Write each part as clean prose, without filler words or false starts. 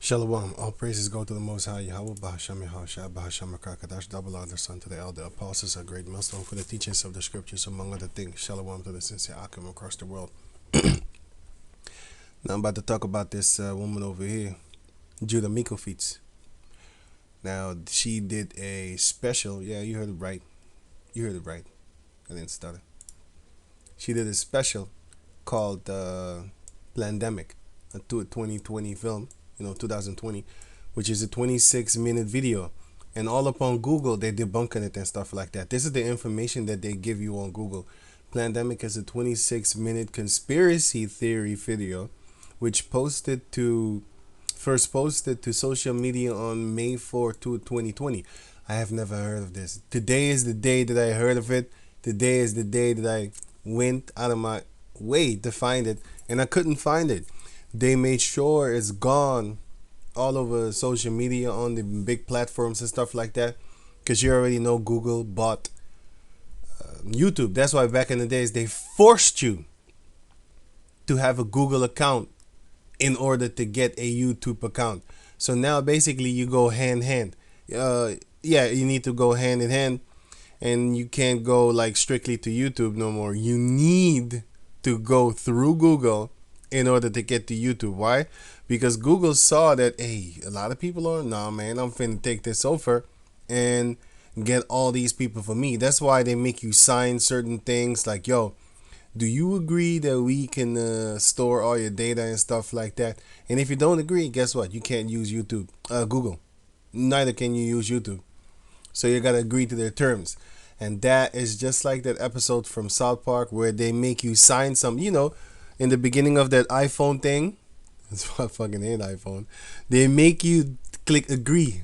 Shalom, all praises go to the Most High Yahweh, Bahasham Yahashua, Bahasham Kadash, double honor, son to the elder apostles, a great milestone for the teachings of the scriptures, among other things. Shalom to the sincere Akim across the world. Now I'm about to talk about this woman over here, Judah Miko Feats. Now, she did a special, yeah, you heard it right. You heard it right. I didn't stutter. She did a special called Plandemic, a 2020 film, 2020, which is a 26-minute video. And all upon Google, they're debunking it and stuff like that. This is the information that they give you on Google. Plandemic is a 26-minute conspiracy theory video, which first posted to social media on May 4th, 2020. I have never heard of this. Today is the day that I heard of it. Today is the day that I went out of my way to find it, and I couldn't find it. They made sure it's gone all over social media on the big platforms and stuff like that, because you already know Google bought YouTube. That's why back in the days they forced you to have a Google account in order to get a YouTube account. So now basically you go hand in hand. You need to go hand in hand, and you can't go like strictly to YouTube no more. You need to go through Google in order to get to YouTube. Why? Because Google saw that, hey, a lot of people are, nah, man, I'm finna take this over and get all these people for me. That's why they make you sign certain things like, yo, do you agree that we can store all your data and stuff like that? And if you don't agree, guess what? You can't use Google. Neither can you use YouTube. So you gotta agree to their terms. And that is just like that episode from South Park where they make you sign some, in the beginning of that iPhone thing. That's why I fucking hate iPhone. They make you click agree.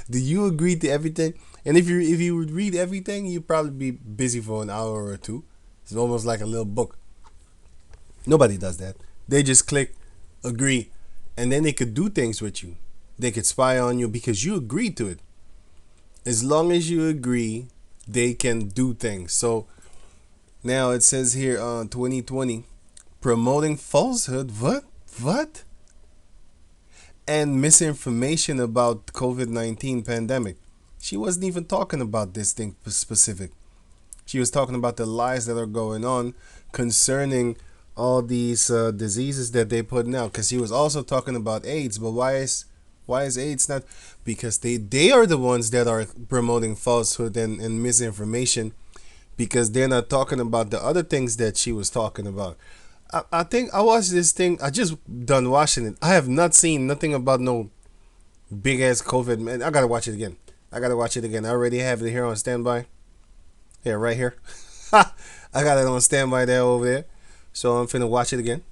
Do you agree to everything? And if you would read everything, you'd probably be busy for an hour or two. It's almost like a little book. Nobody does that. They just click agree, and then they could do things with you. They could spy on you because you agreed to it. As long as you agree, they can do things. So now it says here on 2020, promoting falsehood, what? And misinformation about COVID-19 pandemic. She wasn't even talking about this thing specific. She was talking about the lies that are going on concerning all these diseases that they put out. Because she was also talking about AIDS. But why is AIDS not? Because they are the ones that are promoting falsehood and misinformation, because they're not talking about the other things that she was talking about. I think I watched this thing. I just done watching it. I have not seen nothing about no big ass COVID, man. I gotta watch it again. I already have it here on standby. Yeah, right here. I got it on standby there over there. So I'm finna watch it again.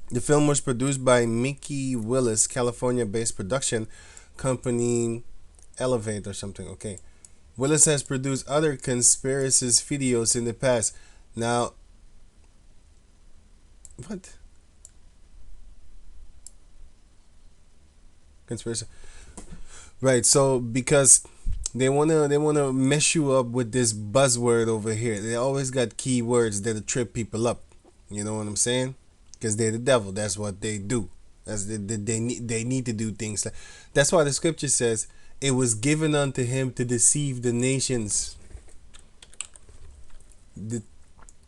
The film was produced by Mickey Willis, California-based production company Elevate or something. Okay. Willis has produced other conspiracies videos in the past. Now, what? Conspiracy. Right, so because they wanna mess you up with this buzzword over here. They always got keywords that'll trip people up. You know what I'm saying? Because they're the devil. That's what they do. They need to do things like. That's why the scripture says it was given unto him to deceive the nations.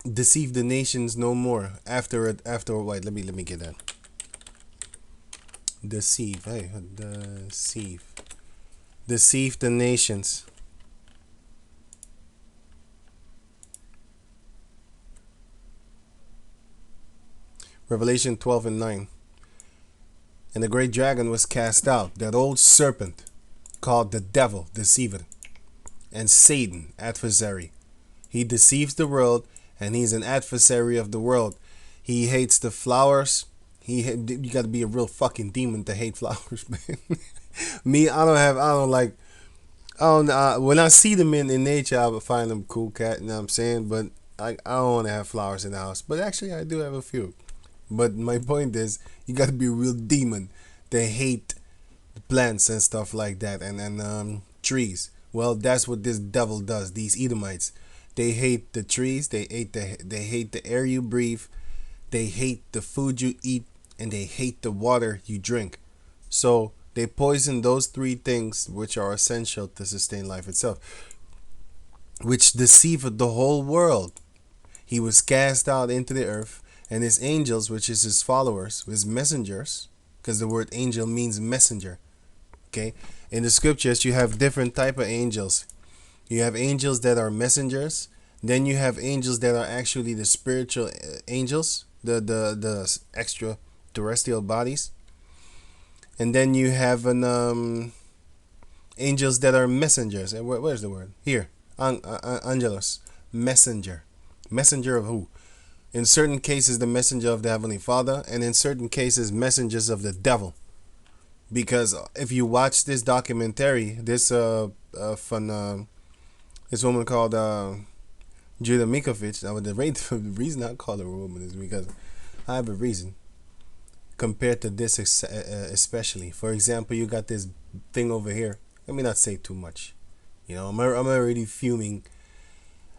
Deceive the nations no more. After wait, let me get that. Deceive. Hey, deceive the nations. Revelation 12:9. And the great dragon was cast out, that old serpent called the devil, deceiver, and Satan, adversary. He deceives the world, and he's an adversary of the world. He hates the flowers. You got to be a real fucking demon to hate flowers, man. Me, I don't like. When I see them in nature, I find them cool, cat. You know what I'm saying? But I don't want to have flowers in the house. But actually, I do have a few. But my point is, you got to be a real demon to hate plants and stuff like that, and trees. Well, that's what this devil does. These Edomites, they hate the trees. They hate the air you breathe. They hate the food you eat, and they hate the water you drink. So they poison those three things which are essential to sustain life itself, which deceived the whole world. He was cast out into the earth, and his angels, which is his followers, his messengers, because the word angel means messenger. Okay, in the scriptures you have different type of angels. You have angels that are messengers. Then you have angels that are actually the spiritual angels, the extraterrestrial bodies. And then you have an angels that are messengers. And where's the word? Here, angelos, messenger. Messenger of who? In certain cases, the messenger of the Heavenly Father, and in certain cases, messengers of the devil. Because if you watch this documentary, from this woman called Judah Mikovic. Now, the reason I call her a woman is because I have a reason compared to this, especially. For example, you got this thing over here. Let me not say too much. I'm already fuming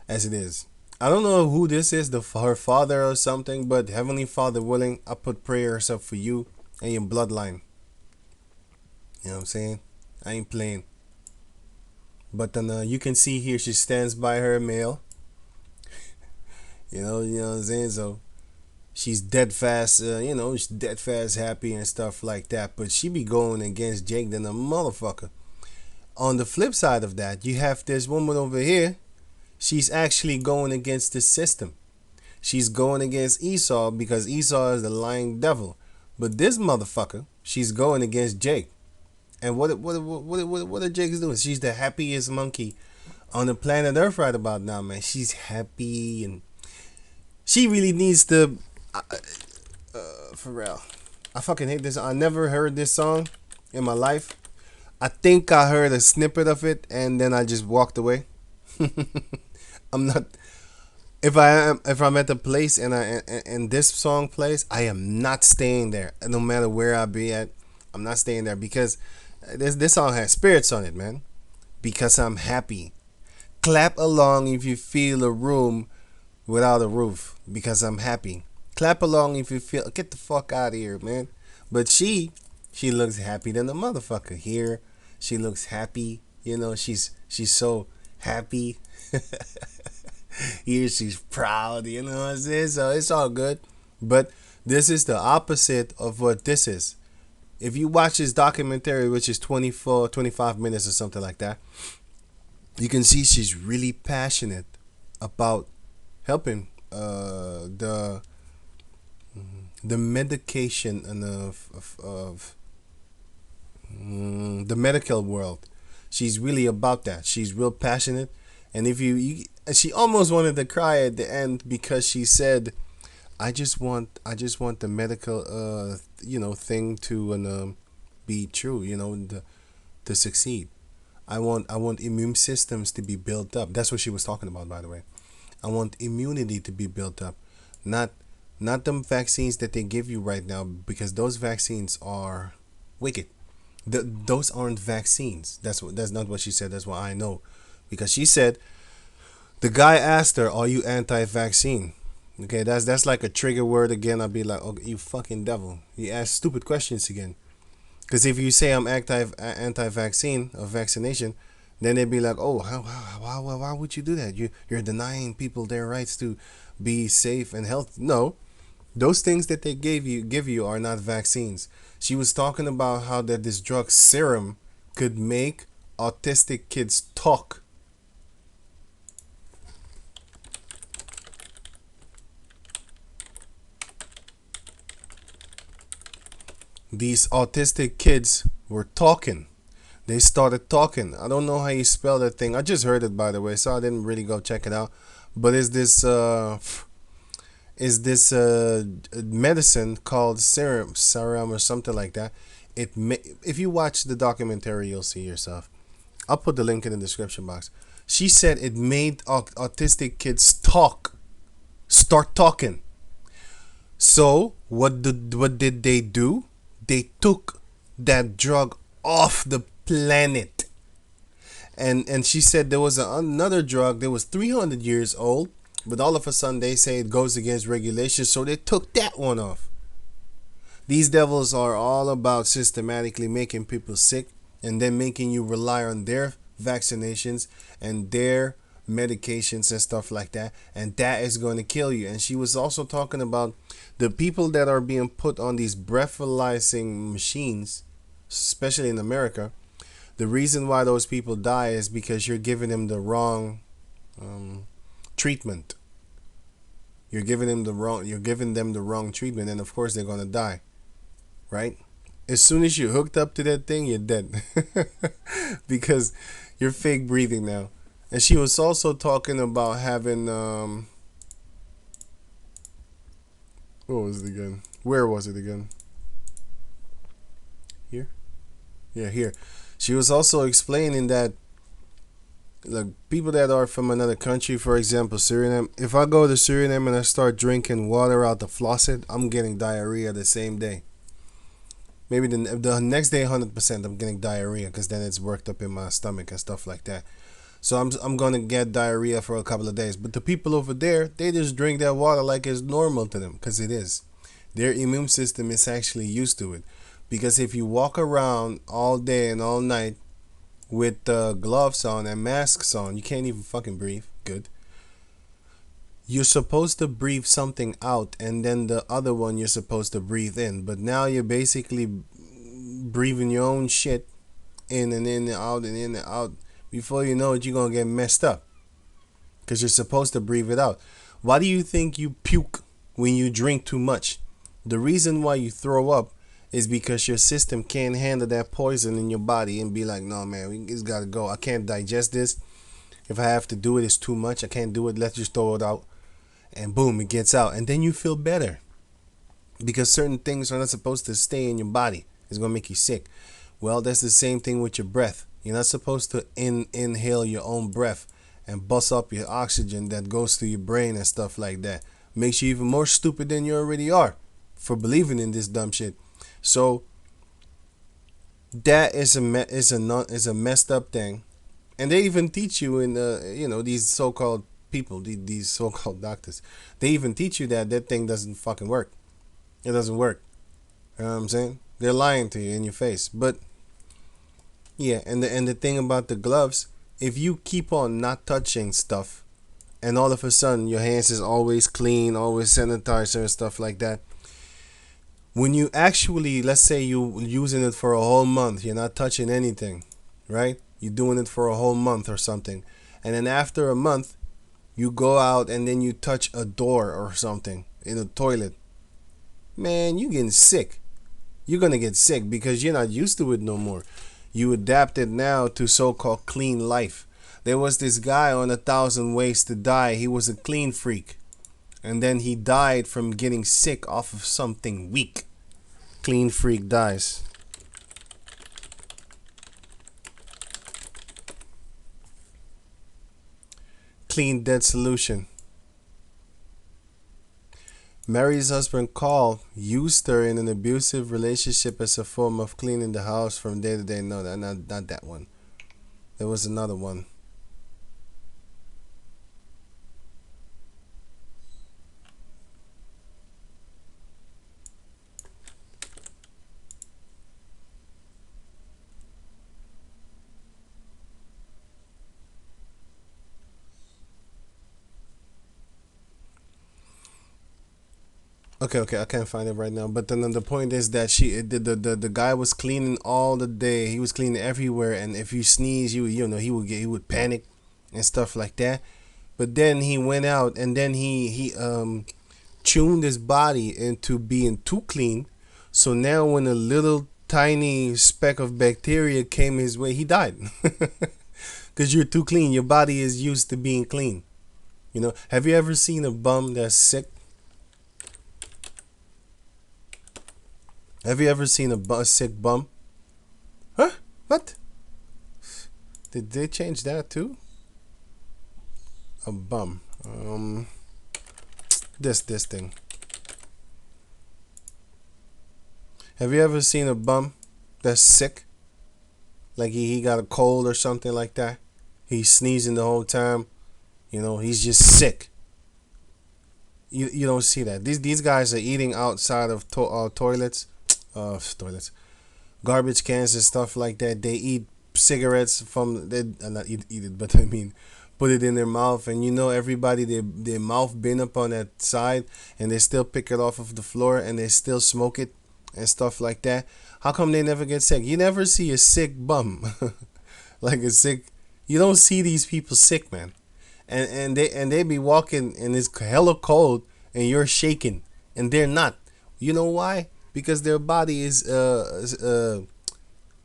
as it is. I don't know who this is, her father or something, but Heavenly Father willing, I put prayers up for you and your bloodline. You know what I'm saying? I ain't playing. But then you can see here she stands by her male. You know what I'm saying? So she's dead fast, she's dead fast happy and stuff like that. But she be going against Jake than a motherfucker. On the flip side of that, you have this woman over here. She's actually going against the system. She's going against Esau because Esau is the lying devil. But this motherfucker, she's going against Jake. And what are Jake's doing? She's the happiest monkey on the planet Earth right about now, man. She's happy and she really needs to. For real, I fucking hate this. I never heard this song in my life. I think I heard a snippet of it and then I just walked away. I'm not. If I'm at the place and this song plays, I am not staying there. No matter where I be at, I'm not staying there because this song has spirits on it, man. Because I'm happy. Clap along if you feel a room without a roof because I'm happy. Clap along if you feel. Get the fuck out of here, man. But she looks happy than the motherfucker. Here, she looks happy. She's so happy. Here, she's proud. You know what I'm saying? So it's all good. But this is the opposite of what this is. If you watch this documentary, which is 24, 25 minutes or something like that, you can see she's really passionate about helping the medication and of the medical world. She's really about that. She's real passionate, and if she almost wanted to cry at the end because she said, I just want the medical thing to be true, to succeed. I want immune systems to be built up. That's what she was talking about, by the way. I want immunity to be built up, not them vaccines that they give you right now, because those vaccines are wicked. Those aren't vaccines. That's not what she said. That's what I know, because she said the guy asked her, "Are you anti-vaccine?" Okay, that's like a trigger word again. I'll be like, "Oh, you fucking devil!" You ask stupid questions again. Because if you say I'm anti-vaccine or vaccination, then they'd be like, "Oh, why would you do that? You're denying people their rights to be safe and healthy." No, those things that they give you are not vaccines. She was talking about how that this drug serum could make autistic kids talk. These autistic kids were talking. They started talking. I don't know how you spell that thing. I just heard it, by the way, so I didn't really go check it out. But is this medicine called serum or something like that? If you watch the documentary, you'll see yourself. I'll put the link in the description box. She said it made autistic kids start talking. So what did they do? They took that drug off the planet. And she said there was another drug that was 300 years old, but all of a sudden they say it goes against regulations, so they took that one off. These devils are all about systematically making people sick and then making you rely on their vaccinations and their medications and stuff like that, and that is going to kill you. And she was also talking about the people that are being put on these breathalyzing machines, especially in America. The reason why those people die is because you're giving them the wrong treatment. You're giving them the wrong treatment, and of course they're gonna die, right? As soon as you're hooked up to that thing, you're dead because you're fake breathing now. And she was also talking about having what was it again? Where was it again? Here? Yeah, here. She was also explaining that like people that are from another country, for example, Suriname. If I go to Suriname and I start drinking water out the faucet, I'm getting diarrhea the same day. Maybe the next day, 100%, I'm getting diarrhea because then it's worked up in my stomach and stuff like that. So I'm gonna get diarrhea for a couple of days. But the people over there, they just drink that water like it's normal to them because it is. Their immune system is actually used to it. Because if you walk around all day and all night with gloves on and masks on, you can't even fucking breathe. Good. You're supposed to breathe something out, and then the other one you're supposed to breathe in. But now you're basically breathing your own shit in and out and in and out. Before you know it, you're gonna get messed up because you're supposed to breathe it out. Why do you think you puke when you drink too much? The reason why you throw up is because your system can't handle that poison in your body and be like, no man, we just gotta go. I can't digest this. If I have to do it, it's too much. I can't do it. Let's just throw it out. And boom, it gets out. And then you feel better because certain things are not supposed to stay in your body. It's gonna make you sick. Well, that's the same thing with your breath. You're not supposed to inhale your own breath and bust up your oxygen that goes to your brain and stuff like that. Makes you even more stupid than you already are for believing in this dumb shit. So that is a messed up thing, and they even teach you in these so-called people, these so-called doctors. They even teach you that that thing doesn't fucking work. It doesn't work. You know what I'm saying? They're lying to you in your face. But yeah, and the thing about the gloves, if you keep on not touching stuff, and all of a sudden your hands is always clean, always sanitized and stuff like that. When you actually, let's say you using it for a whole month, you're not touching anything, right? You're doing it for a whole month or something, and then after a month, you go out and then you touch a door or something in a toilet. Man, you getting sick. You're gonna get sick because you're not used to it no more. You adapted now to so-called clean life. There was this guy on 1,000 Ways to Die. He was a clean freak. And then he died from getting sick off of something weak. Clean freak dies. Clean dead solution. Mary's husband Carl used her in an abusive relationship as a form of cleaning the house from day to day. No, not that one. There was another one. Okay, I can't find it right now. But then the point is that the guy was cleaning all the day. He was cleaning everywhere, and if you sneeze, he would panic and stuff like that. But then he went out and then he tuned his body into being too clean. So now when a little tiny speck of bacteria came his way, he died. Because you're too clean. Your body is used to being clean. Have you ever seen a bum that's sick? Have you ever seen a sick bum? Huh? What? Did they change that too? A bum. This thing. Have you ever seen a bum that's sick? Like he got a cold or something like that? He's sneezing the whole time. He's just sick. You don't see that. These guys are eating outside of toilets. toilets, garbage cans and stuff like that. They eat cigarettes from they not eat it, but I mean, put it in their mouth, and you know everybody their mouth been up on that side, and they still pick it off of the floor, and they still smoke it and stuff like that. How come they never get sick? You never see a sick bum, like a sick. You don't see these people sick, man, and they be walking and it's hella cold, and you're shaking, and they're not. You know why? Because their body is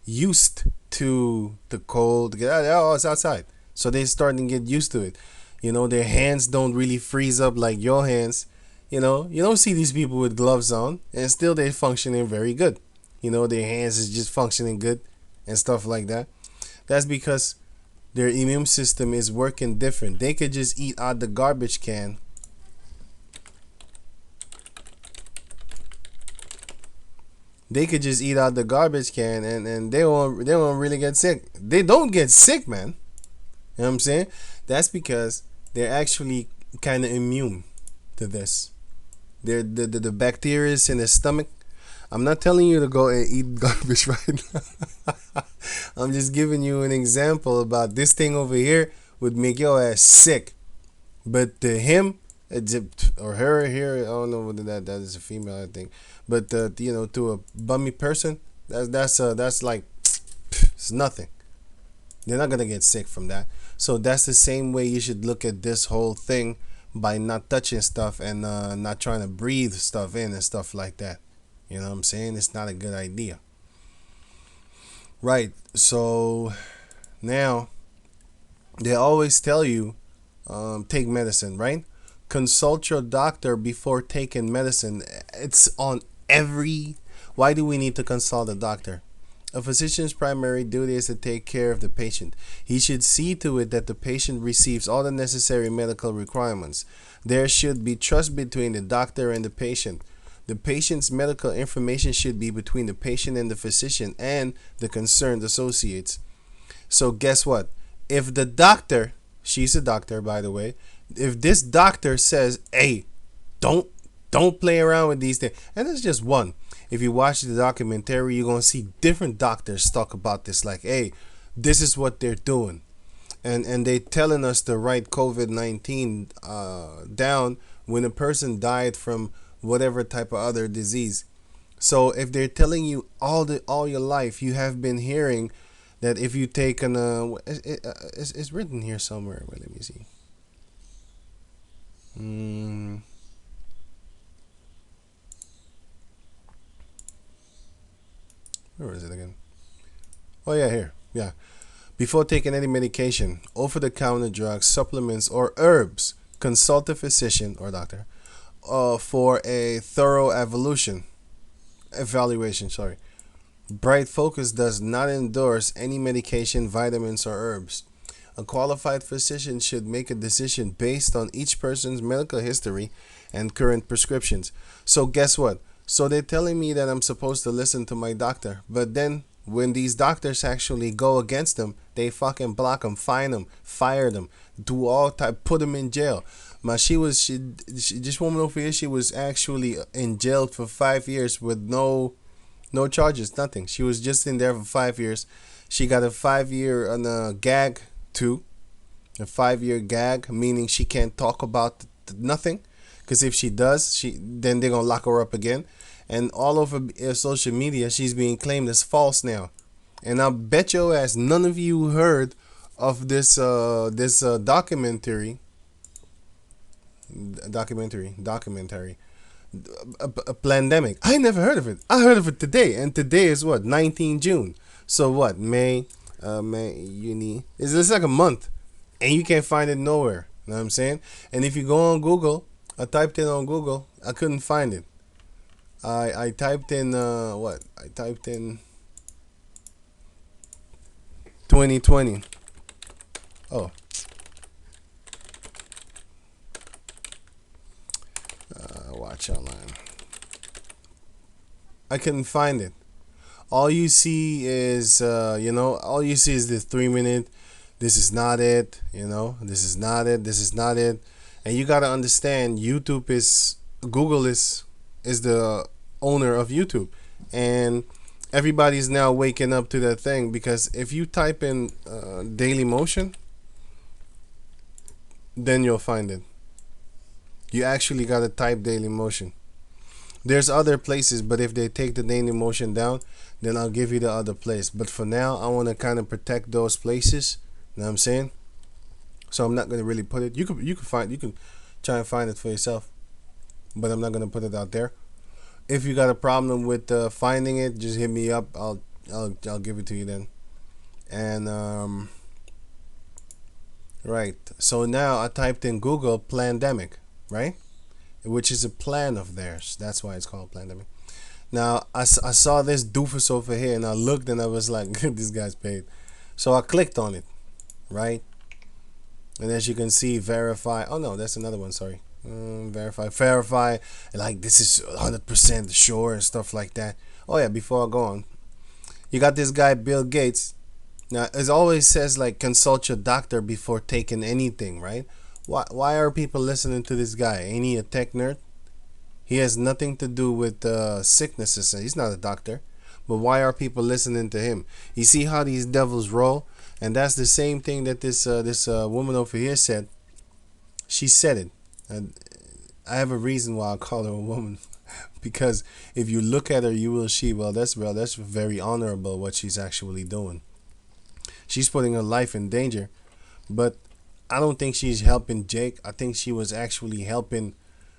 used to the cold. Oh, it's outside, so they're starting to get used to it. You know, their hands don't really freeze up like your hands. You know, you don't see these people with gloves on, and still they're functioning very good. You know, their hands is just functioning good and stuff like that. That's because their immune system is working different. They could just eat out the garbage can. They could just eat out the garbage can, and they won't really get sick. They don't get sick, man. You know what I'm saying? That's because they're actually kind of immune to this. The bacteria in their stomach. I'm not telling you to go and eat garbage right now. I'm just giving you an example about this thing over here would make your ass sick. But to him, or her here, I don't know whether that is a female, I think. But you know, to a bummy person, that's like it's nothing. They're not gonna get sick from that. So that's the same way you should look at this whole thing by not touching stuff and not trying to breathe stuff in and stuff like that. You know what I'm saying? It's not a good idea. Right. So now they always tell you take medicine, right? Consult your doctor before taking medicine. It's on every. Why do we need to consult a doctor? A physician's primary duty is to take care of the patient. He should see to it that the patient receives all the necessary medical requirements. There should be trust between the doctor and the patient. The patient's medical information should be between the patient and the physician and the concerned associates. So guess what? If the doctor, she's a doctor by the way, if this doctor says, "Hey, don't don't play around with these things," and it's just one. If you watch the documentary, you're gonna see different doctors talk about this, like, "Hey, this is what they're doing," and they telling us to write COVID-19 down when a person died from whatever type of other disease. So if they're telling you all your life, you have been hearing that if you take an it's written here somewhere. Wait, let me see. Mm, where is it again? Oh yeah, here. Yeah. Before taking any medication, over-the-counter drugs, supplements, or herbs, consult a physician or doctor for a thorough evaluation. Sorry. Bright Focus does not endorse any medication, vitamins, or herbs. A qualified physician should make a decision based on each person's medical history and current prescriptions. So guess what? So they're telling me that I'm supposed to listen to my doctor, but then when these doctors actually go against them, they fucking block them, fine them, fire them, do all type, put them in jail. She this woman over here, she was actually in jail for 5 years with no charges, nothing. She was just in there for 5 years. She got a 5 year on a gag too, a 5 year gag, meaning she can't talk about nothing. Because if she does, then they're gonna lock her up again. And all over social media, she's being claimed as false now. And I bet your ass none of you heard of this documentary, a Plandemic. I never heard of it. I heard of it today, and today is what, 19 June. So what, May, Juni? It's like a month, and you can't find it nowhere. You know what I'm saying? And if you go on Google, I typed in on Google, I couldn't find it. I typed in what? I typed in 2020. Oh, watch online. I couldn't find it. All you see is all you see is this 3 minute. This is not it. This is not it. This is not it. And you gotta understand, Google is the owner of YouTube, And everybody's now waking up to that thing, because if you type in Daily Motion, then you'll find it. You actually gotta type Daily Motion. There's other places, but if they take the Daily Motion down, then I'll give you the other place. But for now, I want to kind of protect those places. You know what I'm saying? So I'm not gonna really put it. You can try and find it for yourself, but I'm not gonna put it out there. If you got a problem with finding it, just hit me up. I'll give it to you then. And right. So now I typed in Google Plandemic, right? Which is a plan of theirs. That's why it's called Plandemic. Now I saw this doofus over here, and I looked, and I was like, this guy's paid. So I clicked on it, right? And as you can see, verify. Oh no, that's another one. Sorry. Verify. Like, this is 100% sure and stuff like that. Oh yeah. Before I go on, you got this guy Bill Gates. Now, it always says, like, consult your doctor before taking anything, right? Why are people listening to this guy? Ain't he a tech nerd? He has nothing to do with sicknesses. He's not a doctor. But why are people listening to him? You see how these devils roll? And that's the same thing that this woman over here said. She said it. And I have a reason why I call her a woman. Because if you look at her, you will see, well, that's very honorable what she's actually doing. She's putting her life in danger. But I don't think she's helping Jake. I think she was actually helping,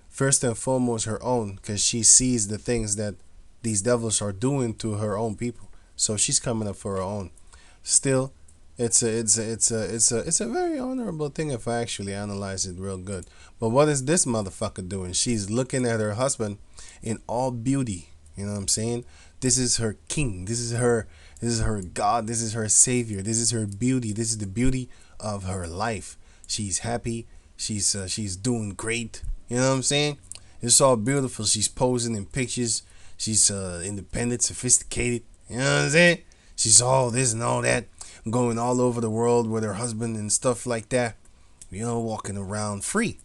first and foremost, her own, because she sees the things that these devils are doing to her own people. So she's coming up for her own. Still, it's a very honorable thing if I actually analyze it real good. But what is this motherfucker doing? She's looking at her husband in all beauty. You know what I'm saying? This is her king. This is her God. This is her savior. This is her beauty. This is the beauty of her life. She's happy. She's doing great. You know what I'm saying? It's all beautiful. She's posing in pictures. She's independent, sophisticated. You know what I'm saying? She's all this and all that, going all over the world with her husband and stuff like that. You know, walking around free,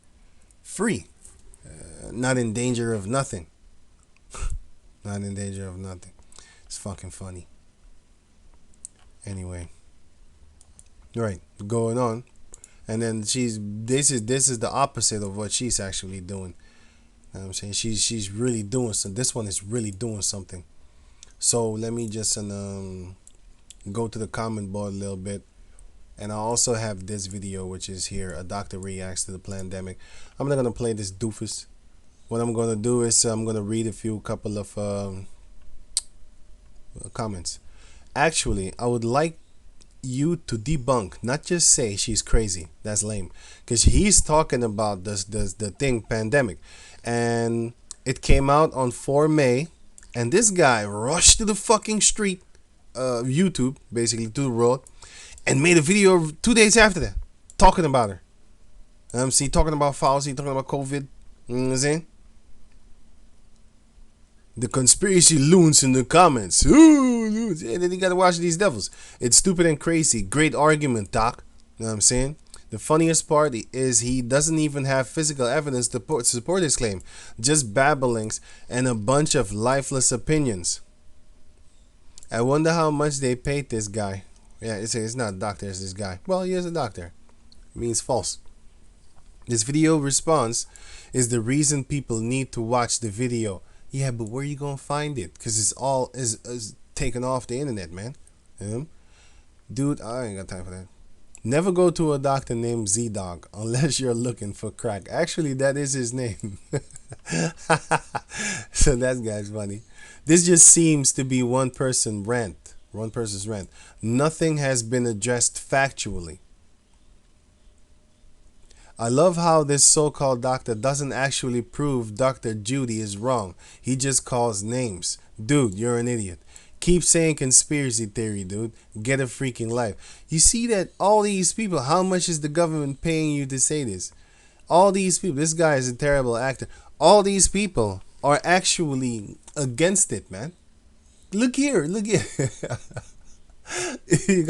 not in danger of nothing. Not in danger of nothing. It's fucking funny. Anyway, right, going on, and then this is the opposite of what she's actually doing. You know what I'm saying? She's really doing some. This one is really doing something. So let me just go to the comment board a little bit, and I also have this video, which is here. A doctor reacts to the pandemic. I'm not gonna play this doofus. What I'm gonna do is I'm gonna read a couple of comments. Actually, I would like you to debunk, not just say she's crazy. That's lame, because he's talking about the thing pandemic, and it came out on 4 May, and this guy rushed to the fucking street, YouTube, basically to the road, and made a video 2 days after that, talking about her. See, talking about Fauci, talking about COVID. You know what I'm saying? The conspiracy loons in the comments. Ooh, and then you gotta watch these devils. It's stupid and crazy. Great argument, Doc. You know what I'm saying? The funniest part is he doesn't even have physical evidence to support his claim. Just babblings and a bunch of lifeless opinions. I wonder how much they paid this guy. Yeah, it's not a doctor, it's this guy. Well, he is a doctor. It means false. This video response is the reason people need to watch the video. Yeah, but where you gonna find it? Because it's all is taken off the internet, man. Dude, I ain't got time for that. Never go to a doctor named Z-Dog unless you're looking for crack. Actually, that is his name. So that guy's funny. This just seems to be one person's rant. Nothing has been addressed factually. I love how this so-called doctor doesn't actually prove Dr. Judy is wrong. He just calls names. Dude, you're an idiot. Keep saying conspiracy theory, dude. Get a freaking life. You see that all these people, how much is the government paying you to say this? All these people, this guy is a terrible actor. All these people are actually against it, man. Look here. you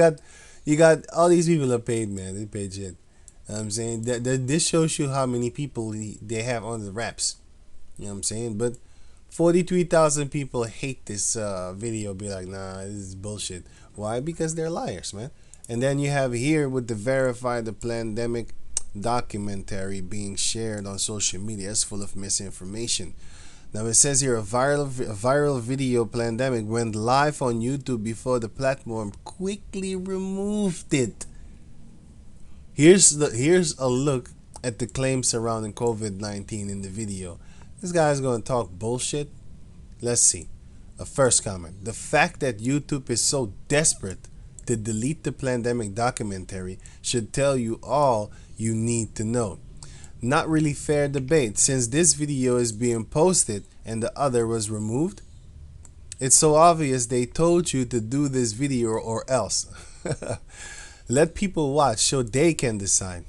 got all these people are paid, man. They paid shit. I'm saying that this shows you how many people they have on the wraps. You know what I'm saying? But 43,000 people hate this video. Be like, nah, this is bullshit. Why? Because they're liars, man. And then you have here with the verified the Plandemic documentary being shared on social media is full of misinformation. Now it says here a viral video Plandemic went live on YouTube before the platform quickly removed it. Here's a look at the claims surrounding COVID-19 in the video. This guy's gonna talk bullshit. Let's see. A first comment. The fact that YouTube is so desperate to delete the Plandemic documentary should tell you all you need to know. Not really fair debate since this video is being posted and the other was removed. It's so obvious they told you to do this video or else. Let people watch so they can decide.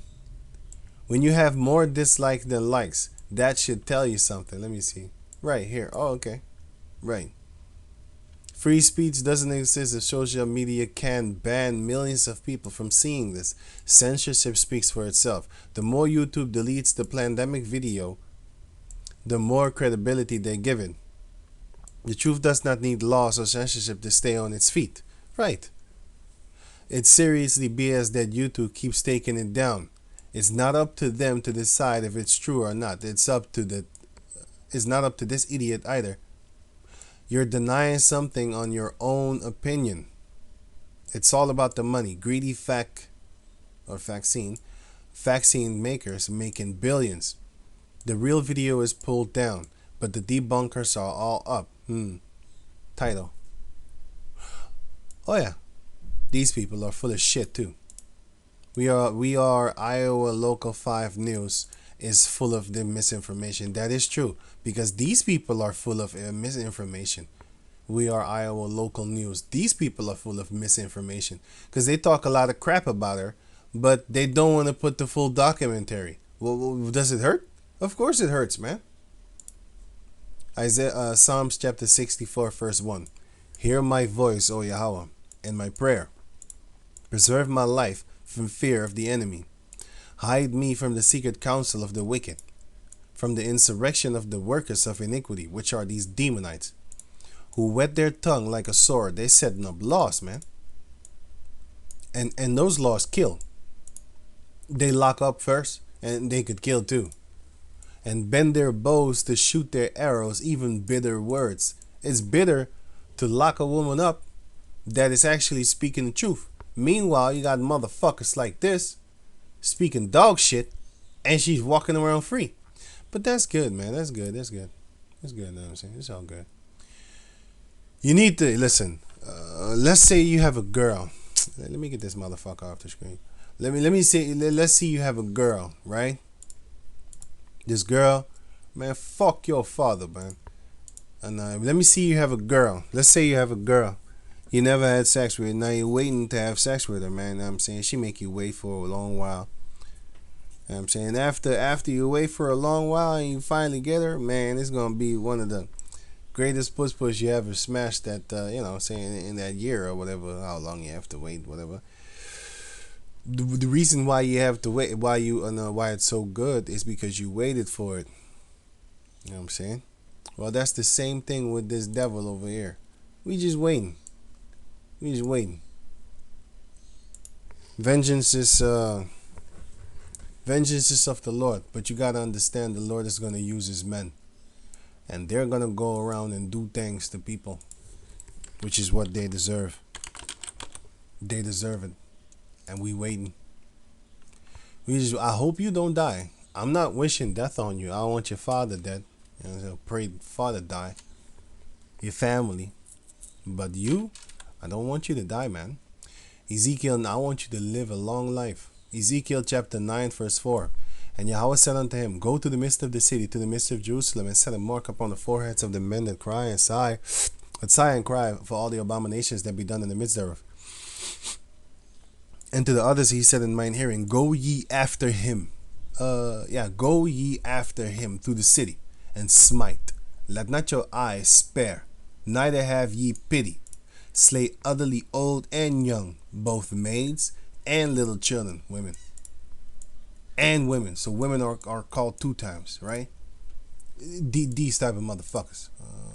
When you have more dislikes than likes, that should tell you something. Let me see. Right here. Oh, okay. Right. Free speech doesn't exist if social media can ban millions of people from seeing this. Censorship speaks for itself. The more YouTube deletes the Plandemic video, the more credibility they give it. The truth does not need laws or censorship to stay on its feet. Right. It's seriously BS that YouTube keeps taking it down. It's not up to them to decide if it's true or not. It's not up to this idiot either. You're denying something on your own opinion. It's all about the money. Greedy vaccine makers making billions. The real video is pulled down, but the debunkers are all up. Title. Oh yeah, these people are full of shit too. We are Iowa Local 5 News is full of the misinformation. That is true because these people are full of misinformation. We are Iowa Local News. These people are full of misinformation because they talk a lot of crap about her, but they don't want to put the full documentary. Well, does it hurt? Of course it hurts, man. Psalms chapter 64 verse 1. Hear my voice, O Yahweh, and my prayer. Preserve my life from fear of the enemy. Hide me from the secret counsel of the wicked, from the insurrection of the workers of iniquity, which are these demonites, who whet their tongue like a sword. They setting up laws, man. And those laws kill. They lock up first, and they could kill too. And bend their bows to shoot their arrows, even bitter words. It's bitter to lock a woman up that is actually speaking the truth. Meanwhile, you got motherfuckers like this speaking dog shit, and she's walking around free. But that's good, man. That's good. That's good. That's good. You know what I'm saying? It's all good. You need to listen. Let's say you have a girl. Let me get this motherfucker off the screen. Let's see you have a girl, right? This girl, man, fuck your father, man. And let me see you have a girl. Let's say you have a girl. You never had sex with her. Now you're waiting to have sex with her, man. You know what I'm saying? She make you wait for a long while. You know what I'm saying? After you wait for a long while and you finally get her, man, it's going to be one of the greatest push you ever smashed that, you know what I'm saying, in that year or whatever, how long you have to wait, whatever. The reason why you have to wait, why it's so good is because you waited for it. You know what I'm saying? Well, that's the same thing with this devil over here. We just waiting. We just waiting. Vengeance is of the Lord, but you gotta understand the Lord is gonna use His men, and they're gonna go around and do things to people, which is what they deserve. They deserve it, and we waiting. I hope you don't die. I'm not wishing death on you. I want your father dead. You know, pray father die. Your family, but you. I don't want you to die, man. Ezekiel, I want you to live a long life. Ezekiel chapter 9 verse 4. And Yahweh said unto him, Go to the midst of the city, to the midst of Jerusalem, and set a mark upon the foreheads of the men that cry and sigh, and cry for all the abominations that be done in the midst thereof. And to the others he said in mine hearing, Go ye after him. Go ye after him through the city, and smite. Let not your eyes spare, neither have ye pity. Slay utterly old and young, both maids and little children, women. And women. So women are called 2 times, right? These type of motherfuckers.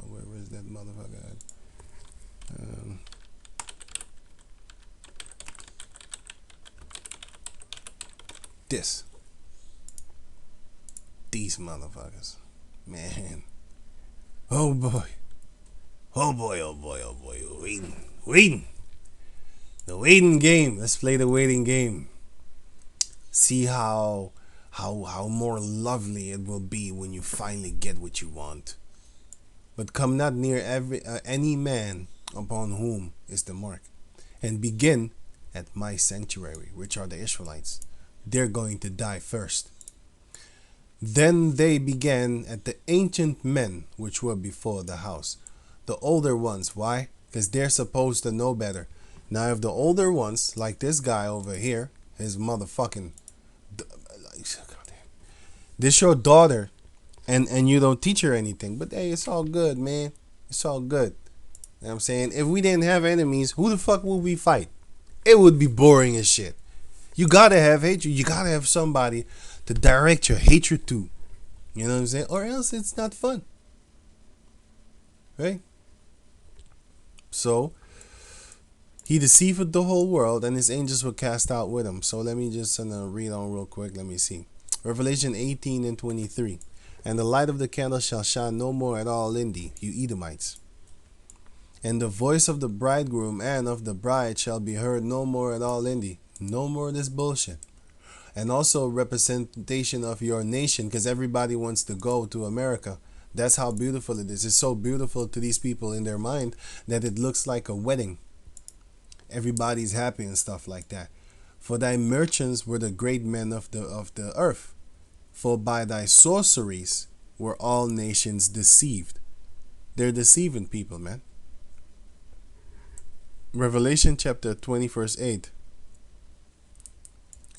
Where is that motherfucker? Um, this. These motherfuckers. Man. Oh boy. Oh boy, oh boy, oh boy. Waiting. Waiting. The waiting game. Let's play the waiting game. See how more lovely it will be when you finally get what you want. But come not near any man upon whom is the mark, and begin at my sanctuary, which are the Israelites. They're going to die first. Then they began at the ancient men which were before the house, the older ones. Why? Because they're supposed to know better. Now, if the older ones, like this guy over here, his motherfucking, this your daughter, and you don't teach her anything. But hey, it's all good, man. It's all good. You know what I'm saying? If we didn't have enemies, who the fuck would we fight? It would be boring as shit. You gotta have hatred. You gotta have somebody to direct your hatred to. You know what I'm saying? Or else it's not fun. Right? So, he deceived the whole world, and his angels were cast out with him. So let me just read on real quick. Let me see. Revelation 18 and 23. And the light of the candle shall shine no more at all in thee, you Edomites. And the voice of the bridegroom and of the bride shall be heard no more at all in thee. No more of this bullshit. And also representation of your nation, because everybody wants to go to America. That's how beautiful it is. It's so beautiful to these people in their mind that it looks like a wedding. Everybody's happy and stuff like that. For thy merchants were the great men of the earth. For by thy sorceries were all nations deceived. They're deceiving people, man. Revelation chapter 20 verse 8.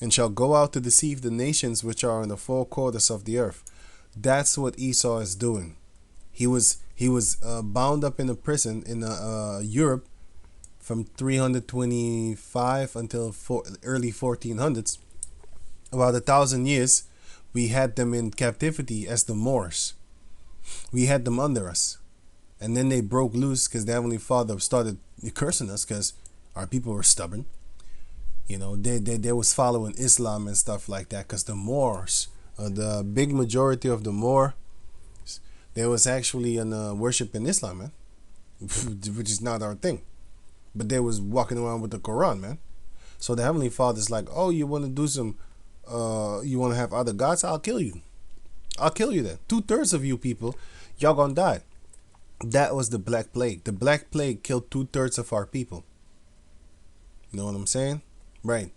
And shall go out to deceive the nations which are in the four quarters of the earth. That's what Esau is doing. He was bound up in a prison in Europe from 325 until early 1400s. About 1,000 years, we had them in captivity as the Moors. We had them under us. And then they broke loose because the Heavenly Father started cursing us because our people were stubborn. You know, they was following Islam and stuff like that because the Moors, the big majority of the Moors, they was actually in worship in Islam, man, which is not our thing. But they was walking around with the Quran, man. So the Heavenly Father's like, oh, you want to do some, you want to have other gods? I'll kill you. I'll kill you then. 2/3 of you people, y'all gonna die. That was the Black Plague. The Black Plague killed 2/3 of our people. You know what I'm saying? Right.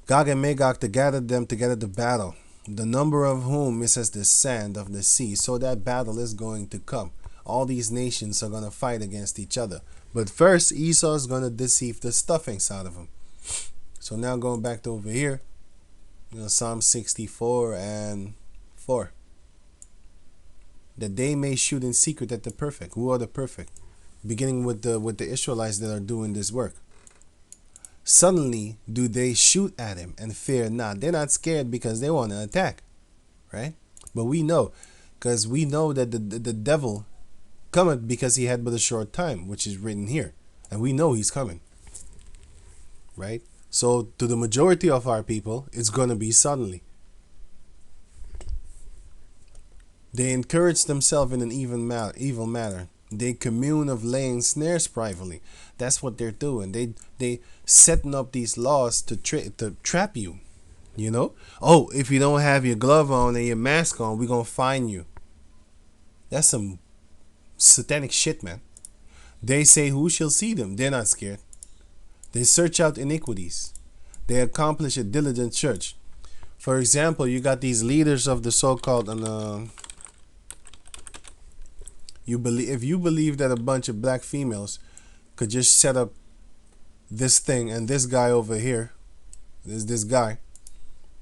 Gog and Magog to gather them together to battle, the number of whom is as the sand of the sea. So that battle is going to come. All these nations are going to fight against each other. But first, Esau is going to deceive the stuffings out of them. So now going back to over here, Psalm 64 and 4. That they may shoot in secret at the perfect. Who are the perfect? Beginning with the Israelites that are doing this work. Suddenly do they shoot at him and fear not. They're not scared because they want to attack, right? But we know, because we know that the devil cometh because he had but a short time, which is written here, and we know he's coming, right? So to the majority of our people, it's going to be suddenly. They encourage themselves in an evil manner. They commune of laying snares privately. That's what they're doing. They setting up these laws to trap you. You know? Oh, if you don't have your glove on and your mask on, we're going to fine you. That's some satanic shit, man. They say, who shall see them? They're not scared. They search out iniquities. They accomplish a diligent search. For example, you got these leaders of the so-called if you believe that a bunch of black females could just set up this thing and this guy over here, this guy,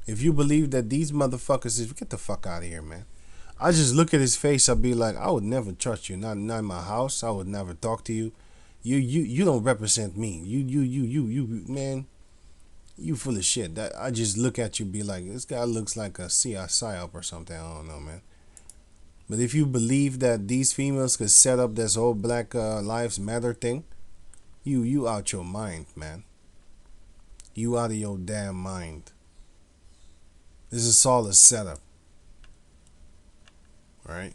if you believe that these motherfuckers is, get the fuck out of here, man. I just look at his face, I'll be like, I would never trust you, not in my house. I would never talk to you. You don't represent me. You man, you full of shit. That I just look at you, be like, this guy looks like a CI psyop or something. I don't know, man. But if you believe that these females could set up this whole Black Lives Matter thing, you out your mind, man. You out of your damn mind. This is all a setup, right?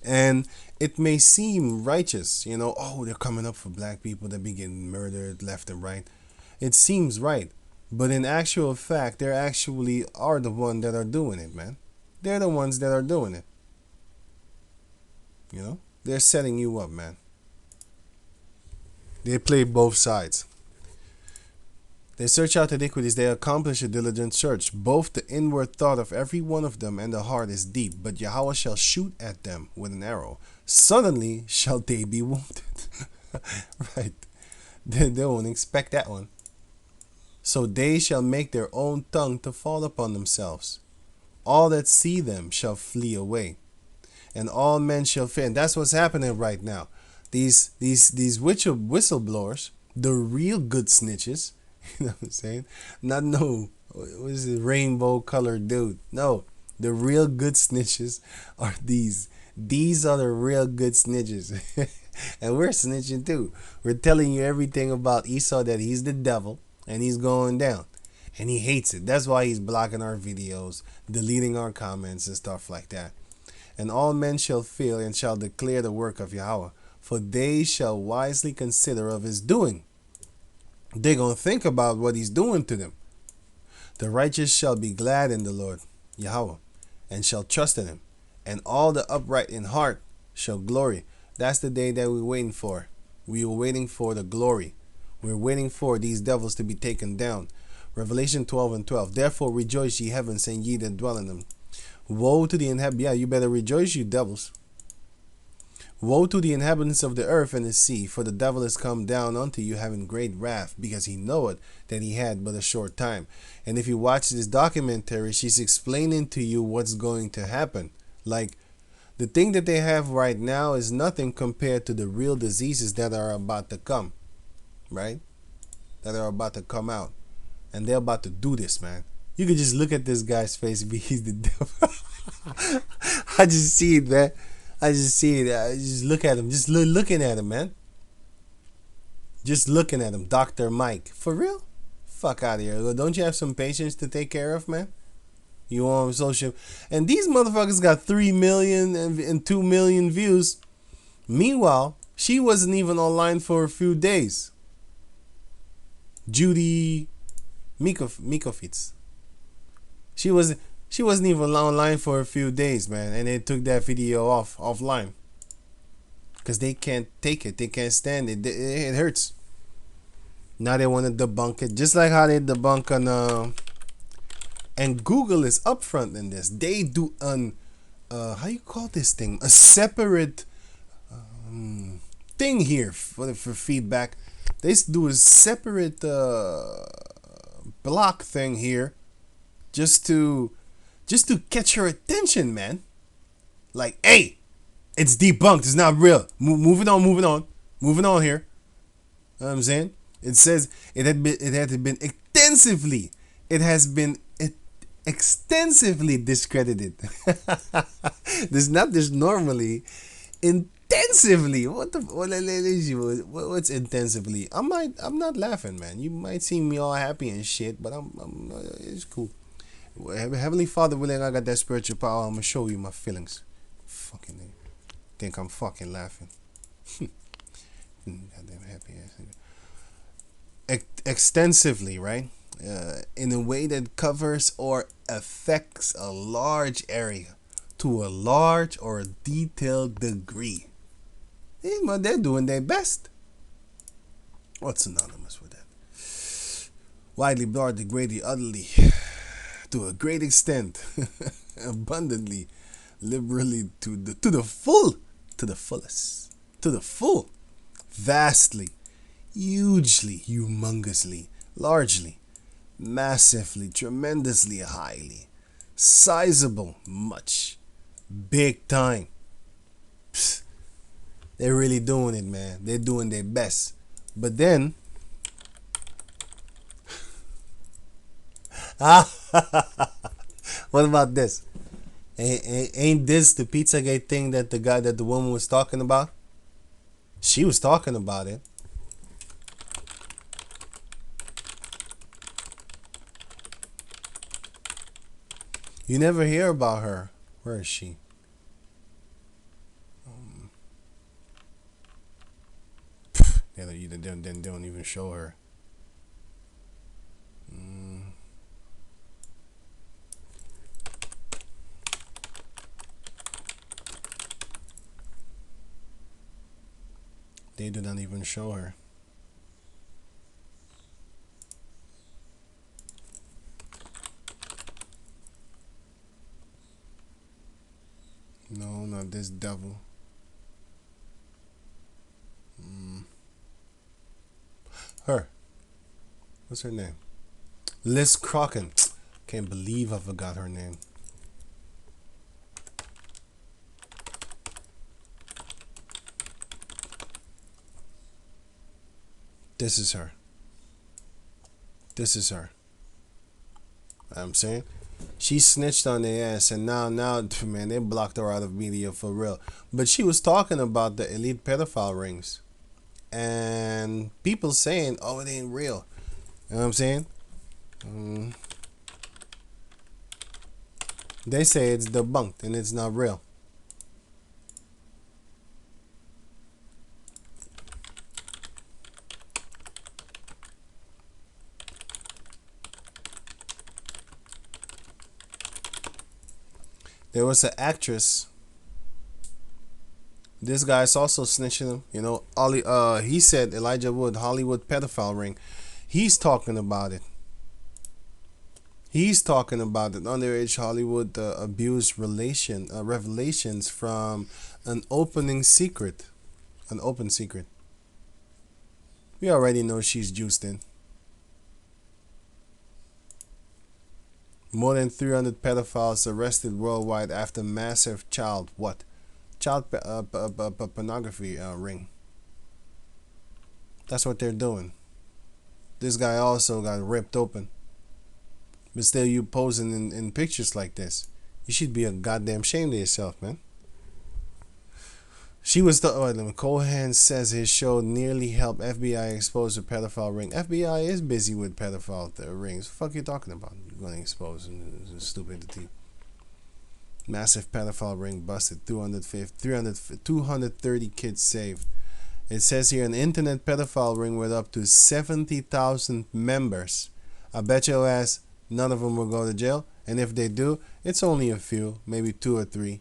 And it may seem righteous, oh, they're coming up for black people that be getting murdered left and right. It seems right. But in actual fact, they actually are the ones that are doing it, man. They're the ones that are doing it. They're setting you up, man. They play both sides. They search out iniquities, they accomplish a diligent search. Both the inward thought of every one of them and the heart is deep, but Yahweh shall shoot at them with an arrow. Suddenly shall they be wounded. Right. They won't expect that one. So they shall make their own tongue to fall upon themselves. All that see them shall flee away, and all men shall fear. And that's what's happening right now. These whistleblowers, the real good snitches, you know what I'm saying? Not no, what is it, rainbow colored dude. No, the real good snitches are these. These are the real good snitches. And we're snitching too. We're telling you everything about Esau, that he's the devil and he's going down. And he hates it. That's why he's blocking our videos, deleting our comments and stuff like that. And all men shall fear and shall declare the work of Yahweh, for they shall wisely consider of his doing. They're going to think about what he's doing to them. The righteous shall be glad in the Lord, Yahweh, and shall trust in him. And all the upright in heart shall glory. That's the day that we're waiting for. We are waiting for the glory. We're waiting for these devils to be taken down. Revelation 12:12. Therefore rejoice, ye heavens, and ye that dwell in them. Woe to the inhabitants. Yeah, you better rejoice, you devils. Woe to the inhabitants of the earth and the sea, for the devil is come down unto you having great wrath, because he knoweth that he had but a short time. And if you watch this documentary, she's explaining to you what's going to happen. Like, the thing that they have right now is nothing compared to the real diseases that are about to come, right? That are about to come out. And they're about to do this, man. You can just look at this guy's face. He's the devil. I just see it, man. I just see it. I just look at him. Just looking at him, man. Just looking at him. Dr. Mike. For real? Fuck out of here. Don't you have some patience to take care of, man? You on social. And these motherfuckers got 3 million and 2 million views. Meanwhile, she wasn't even online for a few days. Judy Mikovits. She wasn't even online for a few days, man, and they took that video offline because they can't take it. They can't stand it. It hurts. Now they want to debunk it, just like how they debunk on. And Google is upfront in this. They do how you call this thing? A separate thing here for feedback. They do a separate block thing here, just to catch your attention, man. Like, hey, it's debunked. It's not real. Moving on here. You know what I'm saying? It says it had been extensively. It has been extensively discredited. There's not just normally. Intensively. What's intensively? I'm not laughing, man. You might see me all happy and shit, but I'm it's cool. Heavenly Father willing, I got that spiritual power. I'm gonna show you my feelings. Fucking think I'm fucking laughing. Goddamn happy ass. Extensively, right? In a way that covers or affects a large area to a large or a detailed degree. They're doing their best. What's synonymous with that? Widely, broadly, greatly, utterly, to a great extent, abundantly, liberally, to the full, to the fullest, to the full, vastly, hugely, humongously, largely, massively, tremendously, highly, sizable, much, big time. Psst. They're really doing it, man. They're doing their best. But then, what about this? Ain't this the Pizzagate thing that the woman was talking about? She was talking about it. You never hear about her. Where is she? They don't even show her. Mm, they do not even show her. No, not this devil. Mm, her. What's her name? Liz Crocken. Can't believe I forgot her name. This is her. This is her. I'm saying she snitched on their ass, and now, man, they blocked her out of media for real. But she was talking about the elite pedophile rings, and people saying, "Oh, it ain't real." You know what I'm saying? Mm, they say it's debunked and it's not real. There was an actress. This guy's also snitching him. You know, he said Elijah Wood, Hollywood pedophile ring. He's talking about it. He's talking about it. Underage Hollywood abuse revelations from an opening secret. An open secret. We already know she's juiced in. More than 300 pedophiles arrested worldwide after massive child pornography ring. That's what they're doing. This guy also got ripped open. But still, you posing in pictures like this. You should be a goddamn shame to yourself, man. She was the Cohen says his show nearly helped FBI expose the pedophile ring. FBI is busy with pedophile rings. What the fuck are you talking about? You're going to expose stupidity. Massive pedophile ring busted. 230 kids saved. It says here an internet pedophile ring with up to 70,000 members. I bet your ass none of them will go to jail. And if they do, it's only a few, maybe 2 or 3.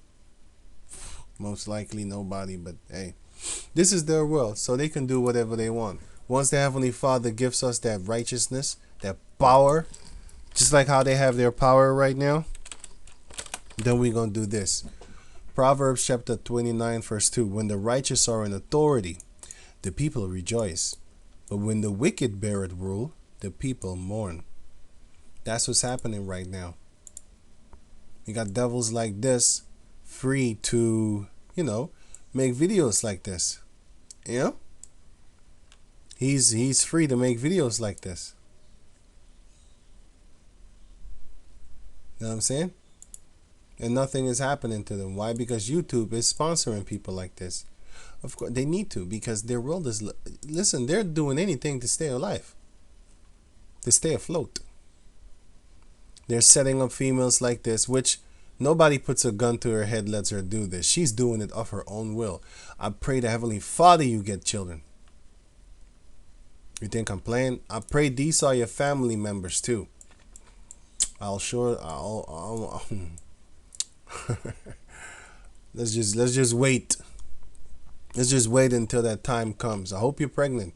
Most likely nobody, but hey, this is their world, so they can do whatever they want. Once the Heavenly Father gives us that righteousness, that power, just like how they have their power right now, then we're going to do this. Proverbs chapter 29 verse 2. When the righteous are in authority, the people rejoice. But when the wicked bear it rule, the people mourn. That's what's happening right now. We got devils like this free to, make videos like this. You know? He's free to make videos like this. You know what I'm saying? And nothing is happening to them. Why? Because YouTube is sponsoring people like this. Of course, they need to, because their world is... Listen, they're doing anything to stay alive. To stay afloat. They're setting up females like this, which nobody puts a gun to her head, lets her do this. She's doing it of her own will. I pray to Heavenly Father you get children. You think I'm playing? I pray these are your family members too. I'll let's just wait. Let's just wait until that time comes. I hope you're pregnant.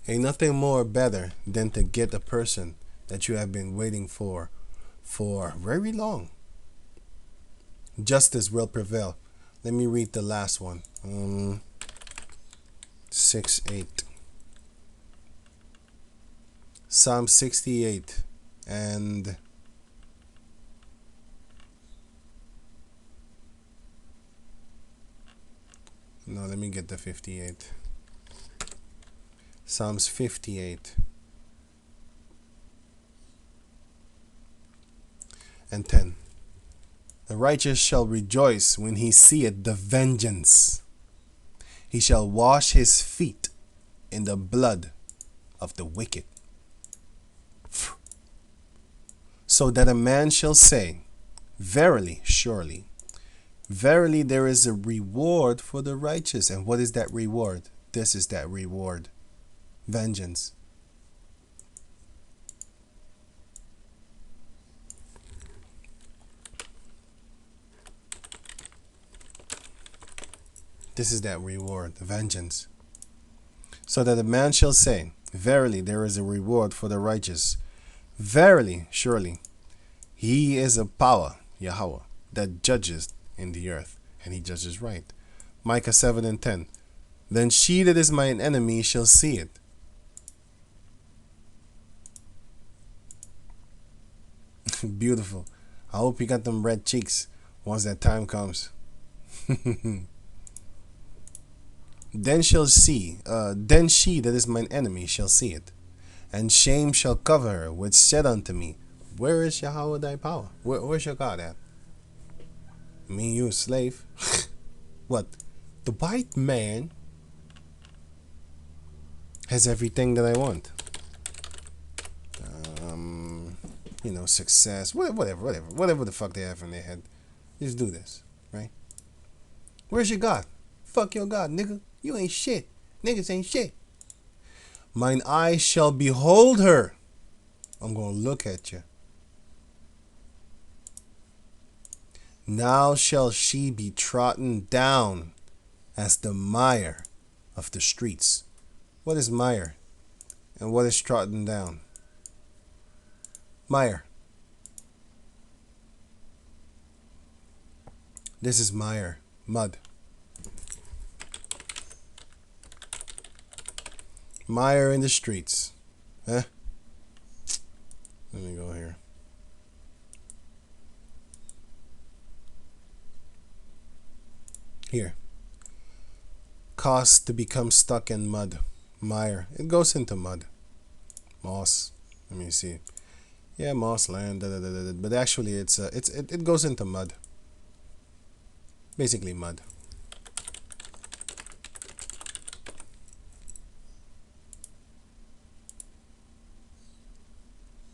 Ain't nothing more better than to get a person that you have been waiting for very long. Justice will prevail. Let me read the last one. 6:8. Psalm 68 and no, let me get the 58. Psalms 58. and 10. The righteous shall rejoice when he seeth the vengeance. He shall wash his feet in the blood of the wicked. So that a man shall say, verily, surely, verily there is a reward for the righteous. And what is that reward? This is that reward. Vengeance. This is that reward, vengeance. So that a man shall say, verily there is a reward for the righteous. Verily, surely, he is a power, Yahweh, that judges in the earth, and he judges right. Micah 7 and 10. Then she that is mine enemy shall see it. Beautiful. I hope you got them red cheeks once that time comes. Then shall then she that is mine enemy shall see it, and shame shall cover her, which said unto me, where is Yahweh thy power? Where's your God at? I mean, you a slave. What? The white man has everything that I want. Success, whatever the fuck they have in their head. Just do this, right? Where's your God? Fuck your God, nigga. You ain't shit. Niggas ain't shit. Mine eyes shall behold her. I'm gonna look at you. Now shall she be trodden down as the mire of the streets. What is mire? And what is trodden down? Mire. This is mire, mud. Mire in the streets. Huh? Let me go here. Here. Cause to become stuck in mud. Mire. It goes into mud. Moss. Let me see. Yeah, moss land. But actually, it goes into mud. Basically mud.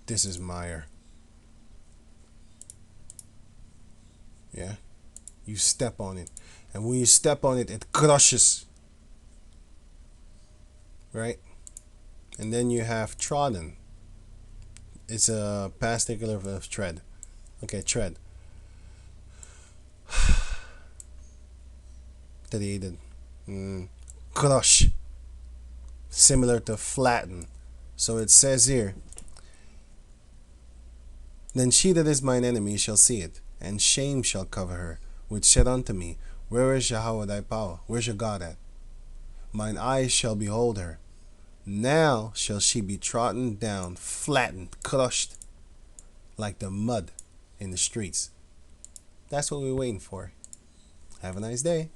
This is mire. Yeah? You step on it. And when you step on it, it crushes. Right? And then you have trodden. It's a past particular of tread. Okay, tread. That he did. Crush. Similar to flatten. So it says here, then she that is mine enemy shall see it, and shame shall cover her, which said unto me, where is Yahweh thy power? Where's your God at? Mine eyes shall behold her. Now shall she be trodden down, flattened, crushed, like the mud in the streets. That's what we're waiting for. Have a nice day.